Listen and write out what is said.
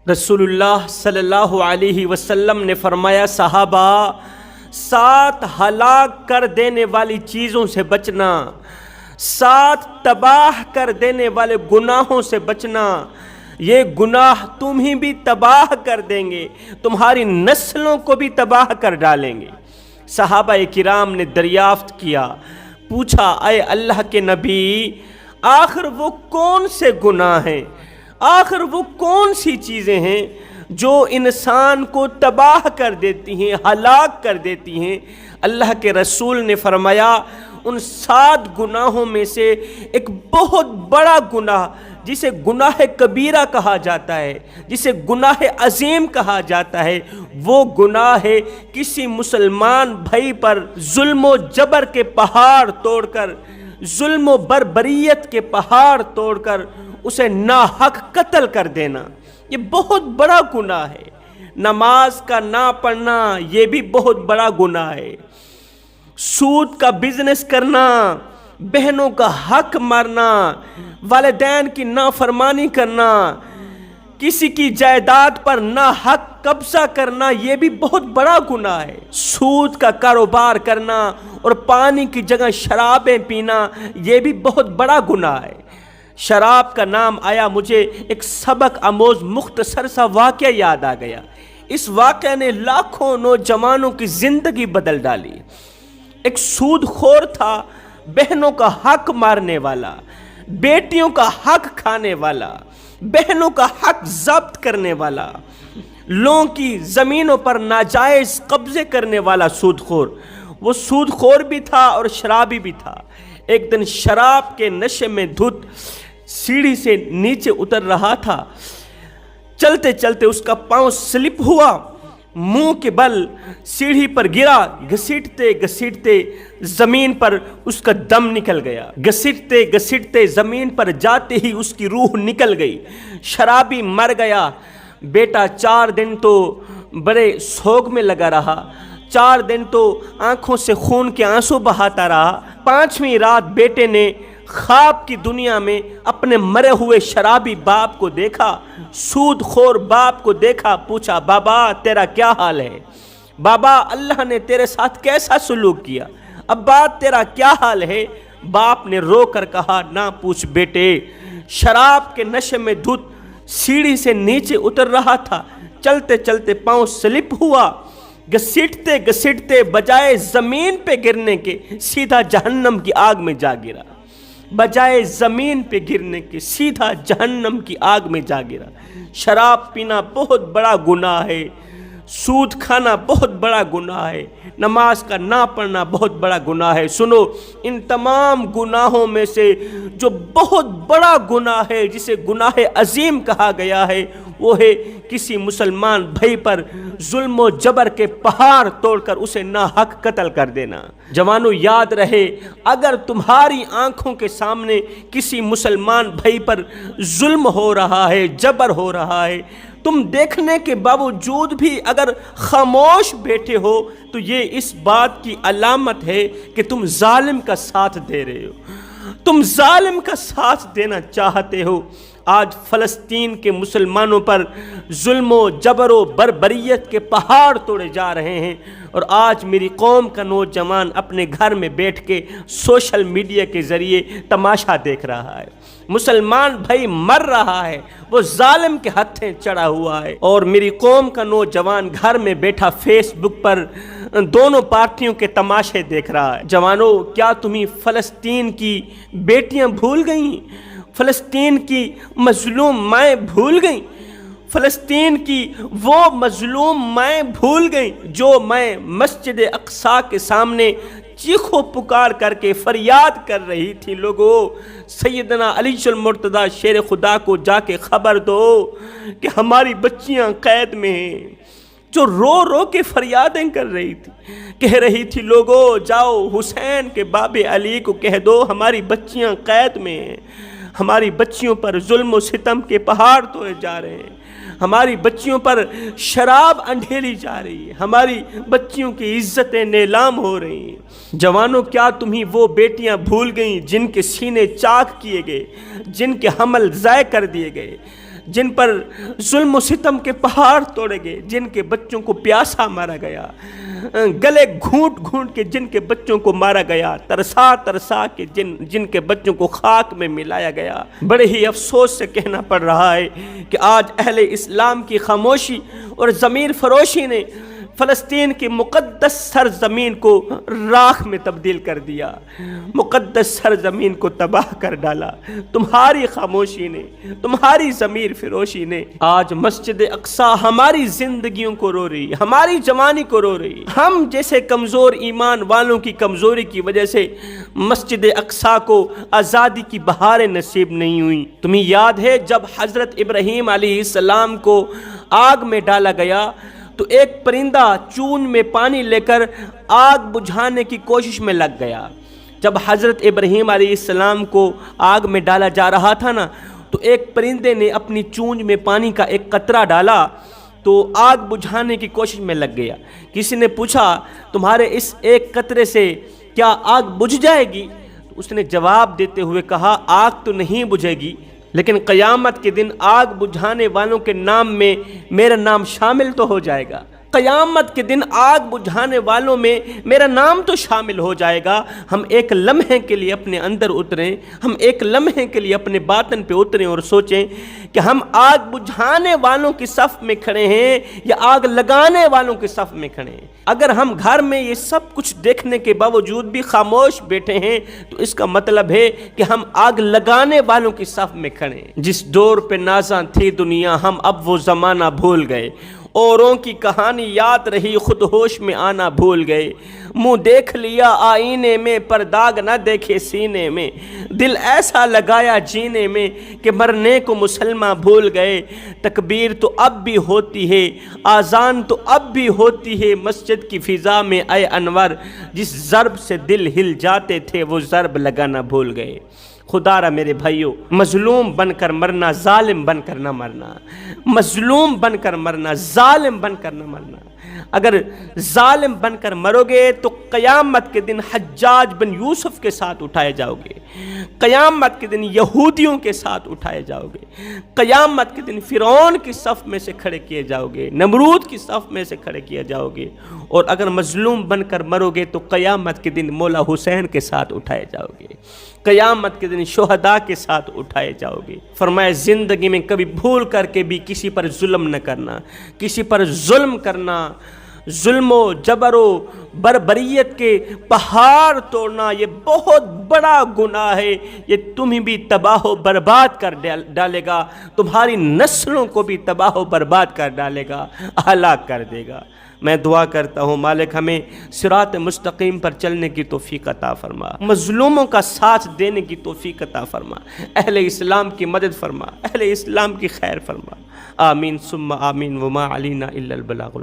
رسول اللہ صلی اللہ علیہ وسلم نے فرمایا، صحابہ 7 ہلاک کر دینے والی چیزوں سے بچنا، 7 تباہ کر دینے والے گناہوں سے بچنا، یہ گناہ تمہیں بھی تباہ کر دیں گے، تمہاری نسلوں کو بھی تباہ کر ڈالیں گے۔ صحابہ کرام نے دریافت کیا، پوچھا، اے اللہ کے نبی، آخر وہ کون سے گناہ ہیں، آخر وہ کون سی چیزیں ہیں جو انسان کو تباہ کر دیتی ہیں، ہلاک کر دیتی ہیں؟ اللہ کے رسول نے فرمایا، ان 7 گناہوں میں سے ایک بہت بڑا گناہ جسے گناہ کبیرہ کہا جاتا ہے، جسے گناہ عظیم کہا جاتا ہے، وہ گناہ ہے کسی مسلمان بھائی پر ظلم و جبر کے پہاڑ توڑ کر، ظلم و بربریت کے پہاڑ توڑ کر اسے ناحق قتل کر دینا۔ یہ بہت بڑا گناہ ہے۔ نماز کا نہ پڑھنا یہ بھی بہت بڑا گناہ ہے۔ سود کا بزنس کرنا، بہنوں کا حق مارنا، والدین کی نافرمانی کرنا، کسی کی جائیداد پر ناحق قبضہ کرنا، یہ بھی بہت بڑا گناہ ہے۔ سود کا کاروبار کرنا اور پانی کی جگہ شرابیں پینا، یہ بھی بہت بڑا گناہ ہے۔ شراب کا نام آیا، مجھے ایک سبق آموز مختصر سا واقعہ یاد آ گیا۔ اس واقعے نے لاکھوں نوجوانوں کی زندگی بدل ڈالی۔ ایک سود خور تھا، بہنوں کا حق مارنے والا، بیٹیوں کا حق کھانے والا، بہنوں کا حق ضبط کرنے والا، لوگوں کی زمینوں پر ناجائز قبضے کرنے والا سود خور۔ وہ سود خور بھی تھا اور شرابی بھی تھا۔ ایک دن شراب کے نشے میں دھت سیڑھی سے نیچے اتر رہا تھا۔ چلتے چلتے اس کا پاؤں سلپ ہوا، منہ کے بل سیڑھی پر گرا، گھسیٹتے گھسیٹتے زمین پر اس کا دم نکل گیا۔ گھسیٹتے گھسیٹتے زمین پر جاتے ہی اس کی روح نکل گئی۔ شرابی مر گیا۔ بیٹا 4 دن تو بڑے سوگ میں لگا رہا، 4 دن تو آنکھوں سے خون کے آنسو بہاتا رہا۔ 5ویں رات بیٹے نے خواب کی دنیا میں اپنے مرے ہوئے شرابی باپ کو دیکھا، سود خور باپ کو دیکھا۔ پوچھا، بابا تیرا کیا حال ہے؟ بابا اللہ نے تیرے ساتھ کیسا سلوک کیا؟ ابا تیرا کیا حال ہے؟ باپ نے رو کر کہا، نہ پوچھ بیٹے، شراب کے نشے میں دھت سیڑھی سے نیچے اتر رہا تھا، چلتے چلتے پاؤں سلپ ہوا، گھسیٹتے گھسیٹتے بجائے زمین پہ گرنے کے سیدھا جہنم کی آگ میں جا گرا۔ بجائے زمین پہ گرنے کے سیدھا جہنم کی آگ میں جا گرا۔ شراب پینا بہت بڑا گناہ ہے، سود کھانا بہت بڑا گناہ ہے، نماز کا نہ پڑھنا بہت بڑا گناہ ہے۔ سنو، ان تمام گناہوں میں سے جو بہت بڑا گناہ ہے، جسے گناہ عظیم کہا گیا ہے، وہ ہے کسی مسلمان بھائی پر ظلم و جبر کے پہاڑ توڑ کر اسے ناحق قتل کر دینا۔ جوانوں یاد رہے، اگر تمہاری آنکھوں کے سامنے کسی مسلمان بھائی پر ظلم ہو رہا ہے، جبر ہو رہا ہے، تم دیکھنے کے باوجود بھی اگر خاموش بیٹھے ہو تو یہ اس بات کی علامت ہے کہ تم ظالم کا ساتھ دے رہے ہو، تم ظالم کا ساتھ دینا چاہتے ہو۔ آج فلسطین کے مسلمانوں پر ظلم و جبر و بربریت کے پہاڑ توڑے جا رہے ہیں، اور آج میری قوم کا نوجوان اپنے گھر میں بیٹھ کے سوشل میڈیا کے ذریعے تماشا دیکھ رہا ہے۔ مسلمان بھائی مر رہا ہے، وہ ظالم کے ہتھیں چڑھا ہوا ہے، اور میری قوم کا نوجوان گھر میں بیٹھا فیس بک پر دونوں پارٹیوں کے تماشے دیکھ رہا ہے۔ جوانوں، کیا تمہیں فلسطین کی بیٹیاں بھول گئیں؟ فلسطین کی مظلوم مائیں بھول گئیں؟ فلسطین کی وہ مظلوم مائیں بھول گئیں جو مائیں مسجد اقصی کے سامنے چیخو پکار کر کے فریاد کر رہی تھی، لوگو سیدنا علی المرتضیٰ شیر خدا کو جا کے خبر دو کہ ہماری بچیاں قید میں ہیں، جو رو رو کے فریادیں کر رہی تھی، کہہ رہی تھی، لوگو جاؤ حسین کے باب علی کو کہہ دو ہماری بچیاں قید میں ہیں، ہماری بچیوں پر ظلم و ستم کے پہاڑ توڑے جا رہے ہیں، ہماری بچیوں پر شراب انڈھیلی جا رہی ہے، ہماری بچیوں کی عزتیں نیلام ہو رہی ہیں۔ جوانوں، کیا تمہیں وہ بیٹیاں بھول گئیں جن کے سینے چاک کیے گئے، جن کے حمل ضائع کر دیے گئے، جن پر ظلم و ستم کے پہاڑ توڑے گئے، جن کے بچوں کو پیاسا مارا گیا، گلے گھونٹ گھونٹ کے جن کے بچوں کو مارا گیا، ترسا ترسا کے جن کے بچوں کو خاک میں ملایا گیا۔ بڑے ہی افسوس سے کہنا پڑ رہا ہے کہ آج اہل اسلام کی خاموشی اور ضمیر فروشی نے فلسطین کی مقدس سرزمین کو راکھ میں تبدیل کر دیا، مقدس سرزمین کو تباہ کر ڈالا۔ تمہاری خاموشی نے، تمہاری ضمیر فروشی نے آج مسجد اقصی ہماری زندگیوں کو رو رہی، ہماری جوانی کو رو رہی۔ ہم جیسے کمزور ایمان والوں کی کمزوری کی وجہ سے مسجد اقصی کو آزادی کی بہاریں نصیب نہیں ہوئیں۔ تمہیں یاد ہے جب حضرت ابراہیم علیہ السلام کو آگ میں ڈالا گیا تو ایک پرندہ چون میں پانی لے کر آگ بجھانے کی کوشش میں لگ گیا۔ جب حضرت ابراہیم علیہ السلام کو آگ میں ڈالا جا رہا تھا نا، تو ایک پرندے نے اپنی چونچ میں پانی کا ایک قطرہ ڈالا تو آگ بجھانے کی کوشش میں لگ گیا۔ کسی نے پوچھا تمہارے اس ایک قطرے سے کیا آگ بجھ جائے گی؟ تو اس نے جواب دیتے ہوئے کہا آگ تو نہیں بجھے گی، لیکن قیامت کے دن آگ بجھانے والوں کے نام میں میرا نام شامل تو ہو جائے گا۔ قیامت کے دن آگ بجھانے والوں میں میرا نام تو شامل ہو جائے گا۔ ہم ایک لمحے کے لیے اپنے اندر اتریں، ہم ایک لمحے کے لیے اپنے باطن پہ اتریں اور سوچیں کہ ہم آگ بجھانے والوں کی صف میں کھڑے ہیں یا آگ لگانے والوں کی صف میں کھڑے ہیں۔ اگر ہم گھر میں یہ سب کچھ دیکھنے کے باوجود بھی خاموش بیٹھے ہیں تو اس کا مطلب ہے کہ ہم آگ لگانے والوں کی صف میں کھڑے ہیں۔ جس دور پہ نازاں تھی دنیا، ہم اب وہ زمانہ بھول گئے، اوروں کی کہانی یاد رہی، خود ہوش میں آنا بھول گئے۔ منہ دیکھ لیا آئینے میں پر داغ نہ دیکھے سینے میں، دل ایسا لگایا جینے میں کہ مرنے کو مسلمان بھول گئے۔ تکبیر تو اب بھی ہوتی ہے، آذان تو اب بھی ہوتی ہے مسجد کی فضا میں، اے انور جس ضرب سے دل ہل جاتے تھے وہ ضرب لگانا بھول گئے۔ خدا را میرے بھائیوں، مظلوم بن کر مرنا، ظالم بن کر نہ مرنا، مظلوم بن کر مرنا، ظالم بن کر نہ مرنا۔ اگر ظالم بن کر مرو گے تو قیامت کے دن حجاج بن یوسف کے ساتھ اٹھائے جاؤ گے، قیامت کے دن یہودیوں کے ساتھ اٹھائے جاؤ گے، قیامت کے دن فرعون کی صف میں سے کھڑے کیے جاؤ گے، نمرود کی صف میں سے کھڑے کیے جاؤ گے، اور اگر مظلوم بن کر مرو گے تو قیامت کے دن مولا حسین کے ساتھ اٹھائے جاؤ گے، قیامت کے دن شہداء کے ساتھ اٹھائے جاؤ گے۔ فرمایا زندگی میں کبھی بھول کر کے بھی کسی پر ظلم نہ کرنا، کسی پر ظلم کرنا، ظلم و جبر و بربریت کے پہاڑ توڑنا یہ بہت بڑا گناہ ہے۔ یہ تمہیں بھی تباہ و برباد کر ڈالے گا، تمہاری نسلوں کو بھی تباہ و برباد کر ڈالے گا، ہلاک کر دے گا۔ میں دعا کرتا ہوں مالک ہمیں صراط مستقیم پر چلنے کی توفیق عطا فرما، مظلوموں کا ساتھ دینے کی توفیق عطا فرما، اہل اسلام کی مدد فرما، اہل اسلام کی خیر فرما۔ آمین ثم آمین وما علینا الا البلاغ۔